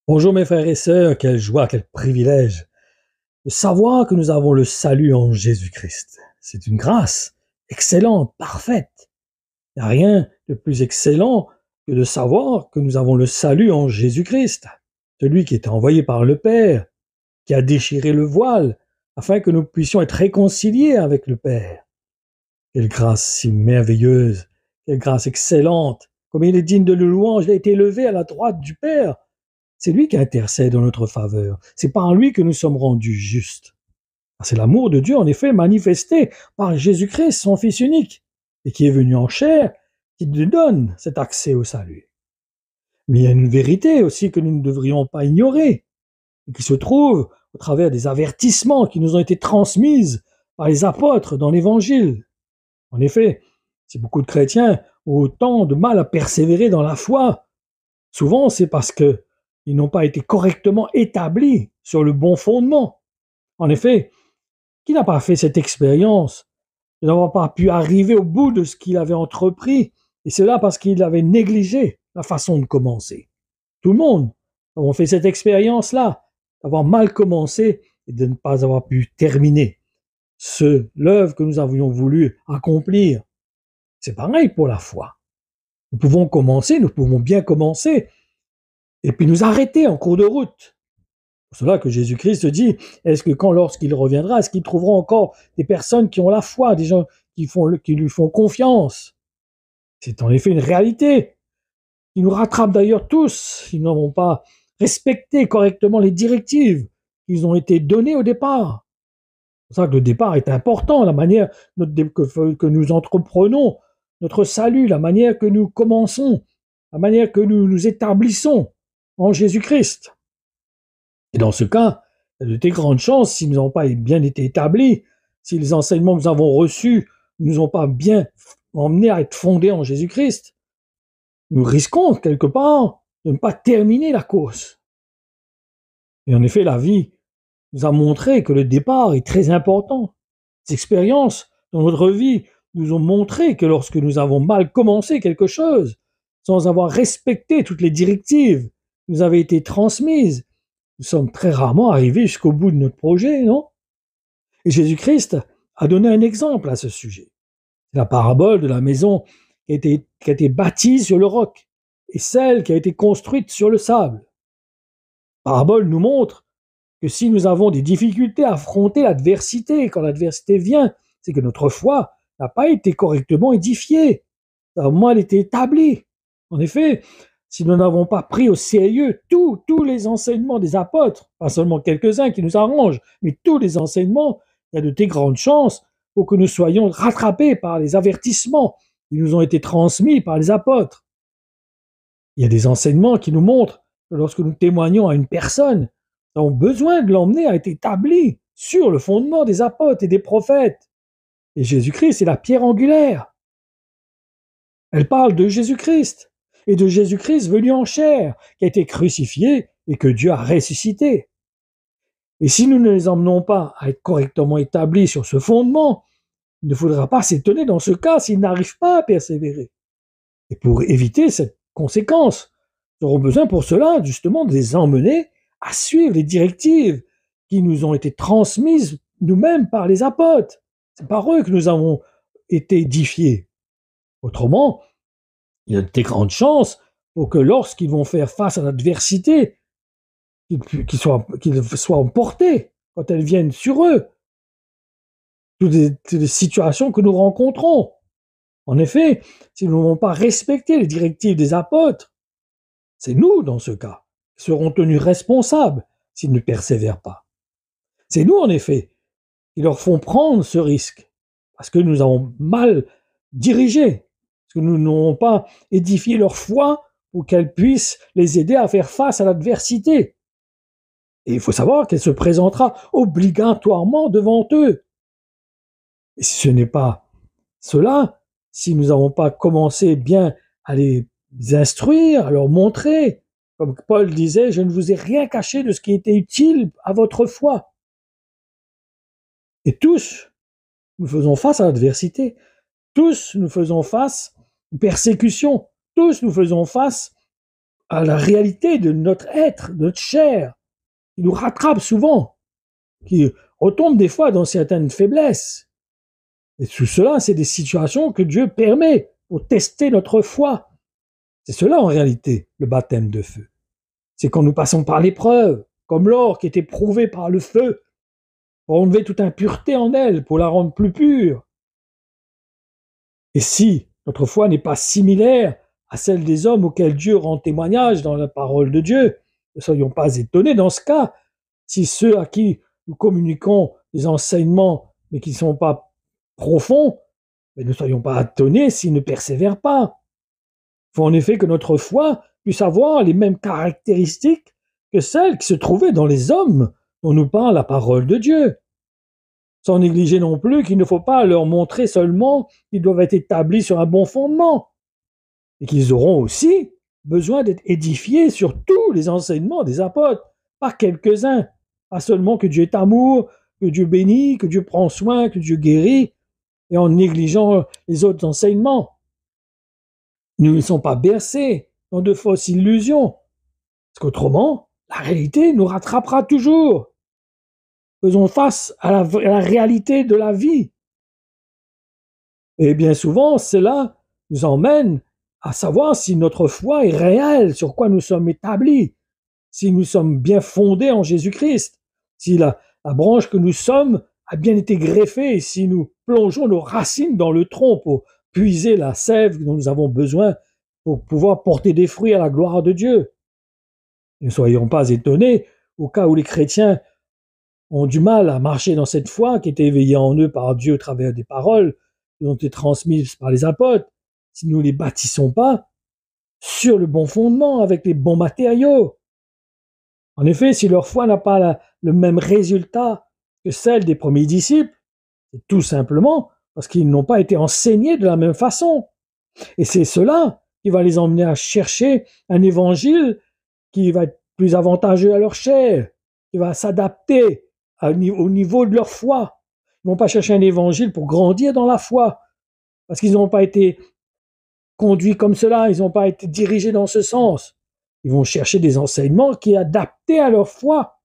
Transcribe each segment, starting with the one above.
Bonjour mes frères et sœurs, quelle joie, quel privilège de savoir que nous avons le salut en Jésus-Christ. C'est une grâce excellente, parfaite. Il n'y a rien de plus excellent que de savoir que nous avons le salut en Jésus-Christ, celui qui était envoyé par le Père, qui a déchiré le voile, afin que nous puissions être réconciliés avec le Père. Quelle grâce si merveilleuse, quelle grâce excellente, comme il est digne de louange, il a été élevé à la droite du Père. C'est lui qui intercède en notre faveur. C'est par lui que nous sommes rendus justes. C'est l'amour de Dieu, en effet, manifesté par Jésus-Christ, son Fils unique, et qui est venu en chair, qui nous donne cet accès au salut. Mais il y a une vérité aussi que nous ne devrions pas ignorer, et qui se trouve au travers des avertissements qui nous ont été transmis par les apôtres dans l'Évangile. En effet, si beaucoup de chrétiens ont autant de mal à persévérer dans la foi, souvent c'est parce que ils n'ont pas été correctement établis sur le bon fondement. En effet, qui n'a pas fait cette expérience de n'avoir pas pu arriver au bout de ce qu'il avait entrepris, et cela parce qu'il avait négligé la façon de commencer. Tout le monde a fait cette expérience-là, d'avoir mal commencé et de ne pas avoir pu terminer l'œuvre que nous avions voulu accomplir. C'est pareil pour la foi. Nous pouvons commencer, nous pouvons bien commencer, et puis nous arrêter en cours de route. C'est pour cela que Jésus-Christ dit, est-ce que lorsqu'il reviendra, est-ce qu'il trouvera encore des personnes qui ont la foi, des gens qui lui font confiance? C'est en effet une réalité. Il nous rattrape d'ailleurs tous, s'ils n'avons pas respecté correctement les directives qui ont été données au départ. C'est pour ça que le départ est important, la manière que nous entreprenons, notre salut, la manière que nous commençons, la manière que nous nous établissons en Jésus-Christ. Et dans ce cas, il y a de très grandes chances, si nous n'avons pas bien été établis, si les enseignements que nous avons reçus ne nous ont pas bien emmenés à être fondés en Jésus-Christ, nous risquons quelque part de ne pas terminer la course. Et en effet, la vie nous a montré que le départ est très important. Les expériences dans notre vie nous ont montré que lorsque nous avons mal commencé quelque chose, sans avoir respecté toutes les directives qui nous avaient été transmises, nous sommes très rarement arrivés jusqu'au bout de notre projet, non? Et Jésus-Christ a donné un exemple à ce sujet. C'est la parabole de la maison qui a été bâtie sur le roc et celle qui a été construite sur le sable. La parabole nous montre que si nous avons des difficultés à affronter l'adversité, quand l'adversité vient, c'est que notre foi n'a pas été correctement édifiée, ça a au moins été établie. En effet, si nous n'avons pas pris au sérieux tous les enseignements des apôtres, pas seulement quelques-uns qui nous arrangent, mais tous les enseignements, il y a de très grandes chances pour que nous soyons rattrapés par les avertissements qui nous ont été transmis par les apôtres. Il y a des enseignements qui nous montrent que lorsque nous témoignons à une personne, nous avons besoin de l'emmener à être établi sur le fondement des apôtres et des prophètes. Et Jésus-Christ est la pierre angulaire. Elle parle de Jésus-Christ et de Jésus-Christ venu en chair, qui a été crucifié et que Dieu a ressuscité. Et si nous ne les emmenons pas à être correctement établis sur ce fondement, il ne faudra pas s'étonner dans ce cas s'ils n'arrivent pas à persévérer. Et pour éviter cette conséquence, nous aurons besoin pour cela justement de les emmener à suivre les directives qui nous ont été transmises nous-mêmes par les apôtres. C'est par eux que nous avons été édifiés. Autrement, il y a de très grandes chances pour que lorsqu'ils vont faire face à l'adversité, qu'ils soient emportés quand elles viennent sur eux. Toutes les situations que nous rencontrons. En effet, si nous n'avons pas respecté les directives des apôtres, c'est nous, dans ce cas, qui serons tenus responsables s'ils ne persévèrent pas. C'est nous, en effet, qui leur font prendre ce risque, parce que nous avons mal dirigé, parce que nous n'avons pas édifié leur foi pour qu'elle puisse les aider à faire face à l'adversité. Et il faut savoir qu'elle se présentera obligatoirement devant eux. Et si ce n'est pas cela, si nous n'avons pas commencé bien à les instruire, à leur montrer, comme Paul disait, je ne vous ai rien caché de ce qui était utile à votre foi. Et tous, nous faisons face à l'adversité. Tous, nous faisons face aux persécutions. Tous, nous faisons face à la réalité de notre être, de notre chair, qui nous rattrape souvent, qui retombe des fois dans certaines faiblesses. Et tout cela, c'est des situations que Dieu permet pour tester notre foi. C'est cela en réalité, le baptême de feu. C'est quand nous passons par l'épreuve, comme l'or qui est éprouvé par le feu, pour enlever toute impureté en elle, pour la rendre plus pure. Et si notre foi n'est pas similaire à celle des hommes auxquels Dieu rend témoignage dans la parole de Dieu, ne soyons pas étonnés dans ce cas, si ceux à qui nous communiquons des enseignements, mais qui ne sont pas profonds, mais ne soyons pas étonnés s'ils ne persévèrent pas. Il faut en effet que notre foi puisse avoir les mêmes caractéristiques que celles qui se trouvaient dans les hommes dont nous parle la parole de Dieu. Sans négliger non plus qu'il ne faut pas leur montrer seulement qu'ils doivent être établis sur un bon fondement, et qu'ils auront aussi besoin d'être édifiés sur tous les enseignements des apôtres, pas quelques-uns, pas seulement que Dieu est amour, que Dieu bénit, que Dieu prend soin, que Dieu guérit, et en négligeant les autres enseignements. Nous ne sommes pas bercés dans de fausses illusions, parce qu'autrement, la réalité nous rattrapera toujours. Faisons face à la réalité de la vie. Et bien souvent, cela nous emmène à savoir si notre foi est réelle, sur quoi nous sommes établis, si nous sommes bien fondés en Jésus-Christ, si la branche que nous sommes a bien été greffée, si nous plongeons nos racines dans le tronc pour puiser la sève dont nous avons besoin pour pouvoir porter des fruits à la gloire de Dieu. Ne soyons pas étonnés au cas où les chrétiens ont du mal à marcher dans cette foi qui est éveillée en eux par Dieu au travers des paroles qui ont été transmises par les apôtres, si nous ne les bâtissons pas sur le bon fondement, avec les bons matériaux. En effet, si leur foi n'a pas le même résultat que celle des premiers disciples, c'est tout simplement parce qu'ils n'ont pas été enseignés de la même façon. Et c'est cela qui va les emmener à chercher un évangile qui va être plus avantageux à leur chair, qui va s'adapter au niveau de leur foi. Ils ne vont pas chercher un évangile pour grandir dans la foi, parce qu'ils n'ont pas été conduits comme cela, ils n'ont pas été dirigés dans ce sens. Ils vont chercher des enseignements qui sont adaptés à leur foi.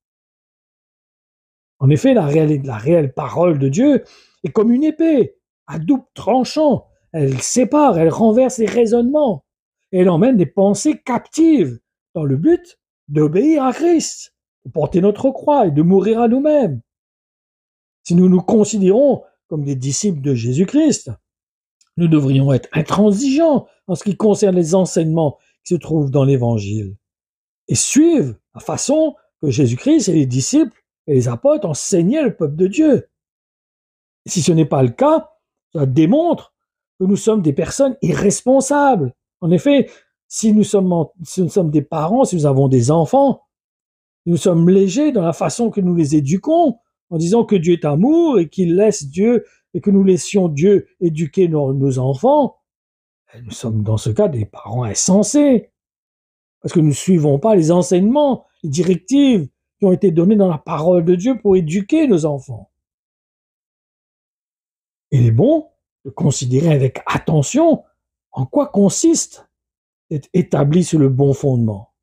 En effet, la réelle parole de Dieu est comme une épée, à double tranchant. Elle sépare, elle renverse les raisonnements. Et elle emmène des pensées captives dans le but d'obéir à Christ, de porter notre croix et de mourir à nous-mêmes. Si nous nous considérons comme des disciples de Jésus-Christ, nous devrions être intransigeants en ce qui concerne les enseignements qui se trouvent dans l'Évangile et suivre la façon que Jésus-Christ et les disciples et les apôtres enseignaient le peuple de Dieu. Et si ce n'est pas le cas, ça démontre que nous sommes des personnes irresponsables. En effet, si nous sommes des parents, si nous avons des enfants, nous sommes légers dans la façon que nous les éduquons, en disant que Dieu est amour et qu'il laisse Dieu et que nous laissions Dieu éduquer nos enfants. Et nous sommes dans ce cas des parents insensés, parce que nous ne suivons pas les enseignements, les directives qui ont été données dans la parole de Dieu pour éduquer nos enfants. Il est bon de considérer avec attention en quoi consiste d'être établi sur le bon fondement.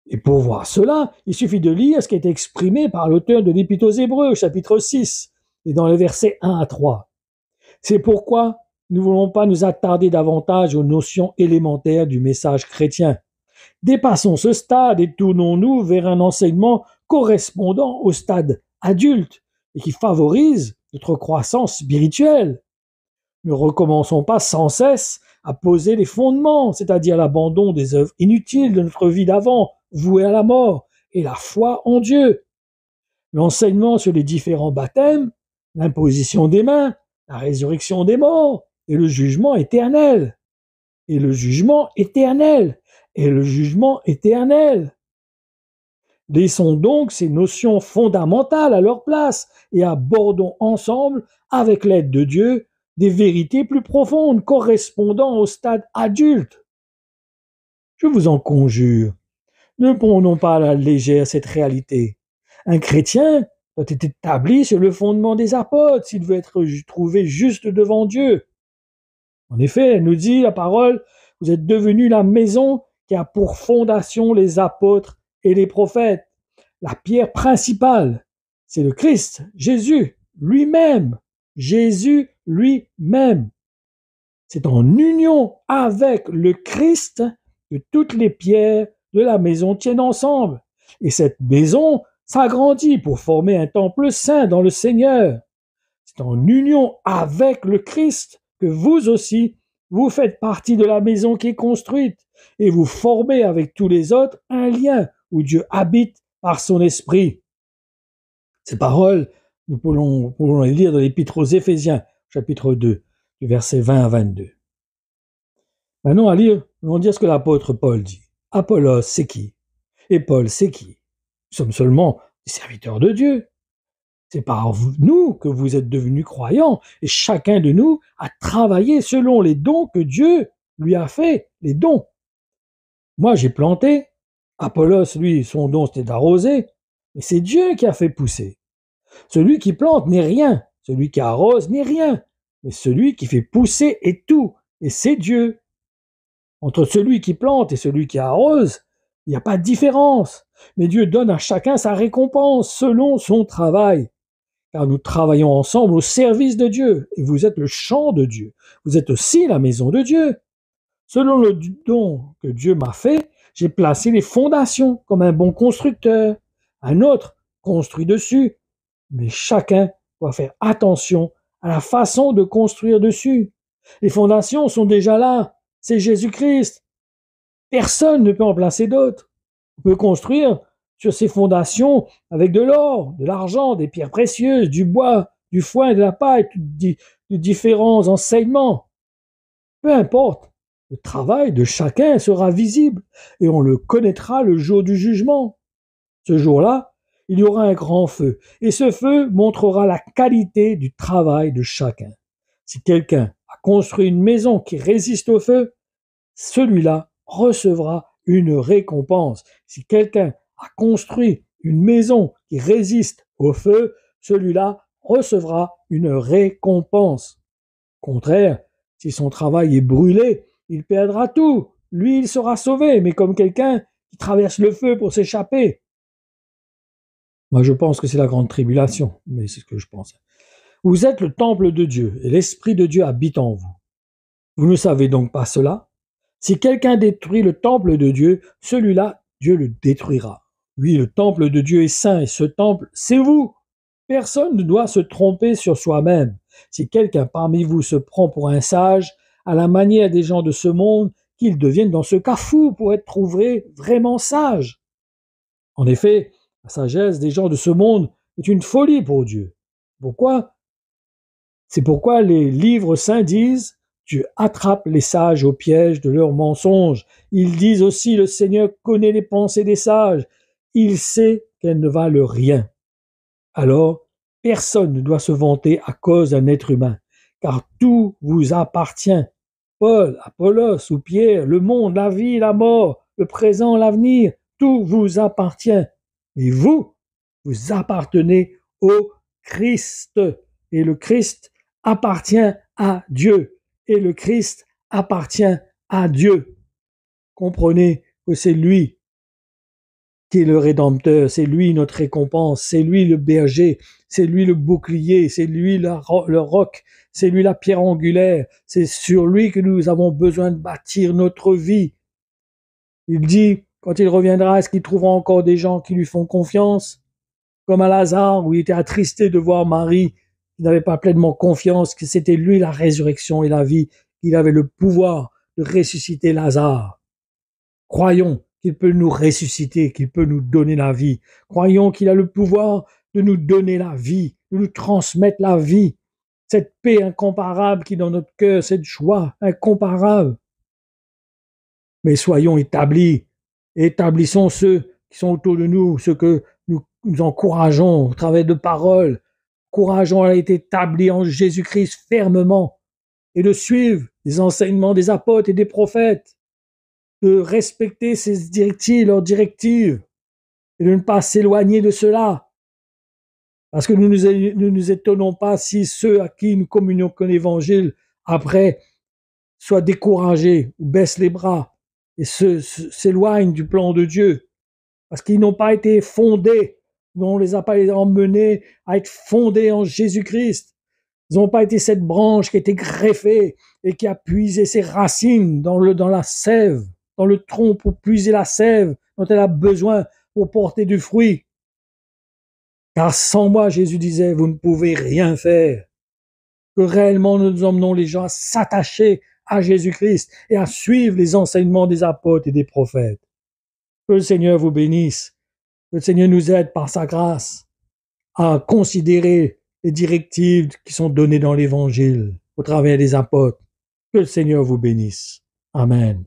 Et pour voir cela, il suffit de lire ce qui est exprimé par l'auteur de l'Épître aux Hébreux, chapitre 6, et dans les versets 1 à 3. C'est pourquoi nous ne voulons pas nous attarder davantage aux notions élémentaires du message chrétien. Dépassons ce stade et tournons-nous vers un enseignement correspondant au stade adulte et qui favorise notre croissance spirituelle. Ne recommençons pas sans cesse à poser les fondements, c'est-à-dire l'abandon des œuvres inutiles de notre vie d'avant, vouées à la mort, et la foi en Dieu. L'enseignement sur les différents baptêmes, l'imposition des mains, la résurrection des morts, et le jugement éternel. Et le jugement éternel. Et le jugement éternel. Laissons donc ces notions fondamentales à leur place et abordons ensemble, avec l'aide de Dieu, des vérités plus profondes correspondant au stade adulte. Je vous en conjure, ne prenons pas à la légère cette réalité. Un chrétien doit être établi sur le fondement des apôtres s'il veut être trouvé juste devant Dieu. En effet, elle nous dit la parole, vous êtes devenus la maison qui a pour fondation les apôtres et les prophètes. La pierre principale, c'est le Christ, Jésus lui-même. Jésus lui-même. C'est en union avec le Christ que toutes les pierres de la maison tiennent ensemble. Et cette maison s'agrandit pour former un temple saint dans le Seigneur. C'est en union avec le Christ que vous aussi, vous faites partie de la maison qui est construite et vous formez avec tous les autres un lien où Dieu habite par son esprit. Ces paroles, nous pouvons les lire dans l'Épître aux Éphésiens, chapitre 2, du verset 20 à 22. Maintenant, nous allons dire ce que l'apôtre Paul dit. Apollos, c'est qui? Et Paul, c'est qui? Nous sommes seulement des serviteurs de Dieu. C'est par nous que vous êtes devenus croyants et chacun de nous a travaillé selon les dons que Dieu lui a fait, les dons. Moi, j'ai planté. Apollos, lui, son don, c'était d'arroser. Mais c'est Dieu qui a fait pousser. Celui qui plante n'est rien. Celui qui arrose n'est rien. Mais celui qui fait pousser est tout. Et c'est Dieu. Entre celui qui plante et celui qui arrose, il n'y a pas de différence. Mais Dieu donne à chacun sa récompense selon son travail. Car nous travaillons ensemble au service de Dieu. Et vous êtes le champ de Dieu. Vous êtes aussi la maison de Dieu. Selon le don que Dieu m'a fait, j'ai placé les fondations comme un bon constructeur. Un autre construit dessus. Mais chacun doit faire attention à la façon de construire dessus. Les fondations sont déjà là. C'est Jésus-Christ. Personne ne peut en placer d'autres. On peut construire sur ces fondations avec de l'or, de l'argent, des pierres précieuses, du bois, du foin, de la paille, de différents enseignements. Peu importe, le travail de chacun sera visible et on le connaîtra le jour du jugement. Ce jour-là, il y aura un grand feu et ce feu montrera la qualité du travail de chacun. Si quelqu'un a construit une maison qui résiste au feu, celui-là recevra une récompense. Si quelqu'un a construit une maison qui résiste au feu, celui-là recevra une récompense. Au contraire, si son travail est brûlé, il perdra tout. Lui, il sera sauvé, mais comme quelqu'un qui traverse le feu pour s'échapper. Moi, je pense que c'est la grande tribulation, mais c'est ce que je pense. Vous êtes le temple de Dieu, et l'Esprit de Dieu habite en vous. Vous ne savez donc pas cela? Si quelqu'un détruit le temple de Dieu, celui-là, Dieu le détruira. Oui, le temple de Dieu est saint, et ce temple, c'est vous. Personne ne doit se tromper sur soi-même. Si quelqu'un parmi vous se prend pour un sage, à la manière des gens de ce monde, qu'il devienne dans ce cas fou pour être trouvé vraiment sage. En effet, la sagesse des gens de ce monde est une folie pour Dieu. Pourquoi? C'est pourquoi les livres saints disent « Dieu attrape les sages au piège de leurs mensonges ». Ils disent aussi « Le Seigneur connaît les pensées des sages, il sait qu'elles ne valent rien ». Alors, personne ne doit se vanter à cause d'un être humain, car tout vous appartient. Paul, Apollos ou Pierre, le monde, la vie, la mort, le présent, l'avenir, tout vous appartient. Et vous, vous appartenez au Christ. Et le Christ appartient à Dieu. Et le Christ appartient à Dieu. Comprenez que c'est lui qui est le Rédempteur, c'est lui notre récompense, c'est lui le berger, c'est lui le bouclier, c'est lui le roc, c'est lui la pierre angulaire, c'est sur lui que nous avons besoin de bâtir notre vie. Il dit, quand il reviendra, est-ce qu'il trouvera encore des gens qui lui font confiance? Comme à Lazare, où il était attristé de voir Marie, qui n'avait pas pleinement confiance que c'était lui la résurrection et la vie, qu'il avait le pouvoir de ressusciter Lazare. Croyons qu'il peut nous ressusciter, qu'il peut nous donner la vie. Croyons qu'il a le pouvoir de nous donner la vie, de nous transmettre la vie. Cette paix incomparable qui est dans notre cœur, cette joie incomparable. Mais soyons établis, établissons ceux qui sont autour de nous, ceux que nous encourageons au travers de paroles. Encourageons à être établis en Jésus-Christ fermement et de suivre les enseignements des apôtres et des prophètes, de respecter ces directives, leurs directives, et de ne pas s'éloigner de cela. Parce que nous ne nous étonnons pas si ceux à qui nous communions l'évangile, après, soient découragés ou baissent les bras. et s'éloignent du plan de Dieu, parce qu'ils n'ont pas été fondés, on ne les a pas emmenés à être fondés en Jésus-Christ. Ils n'ont pas été cette branche qui a été greffée et qui a puisé ses racines dans la sève, dans le tronc pour puiser la sève dont elle a besoin pour porter du fruit. Car sans moi, Jésus disait, vous ne pouvez rien faire. Que réellement nous emmenons les gens à s'attacher à Jésus-Christ et à suivre les enseignements des apôtres et des prophètes. Que le Seigneur vous bénisse. Que le Seigneur nous aide par sa grâce à considérer les directives qui sont données dans l'Évangile au travers des apôtres. Que le Seigneur vous bénisse. Amen.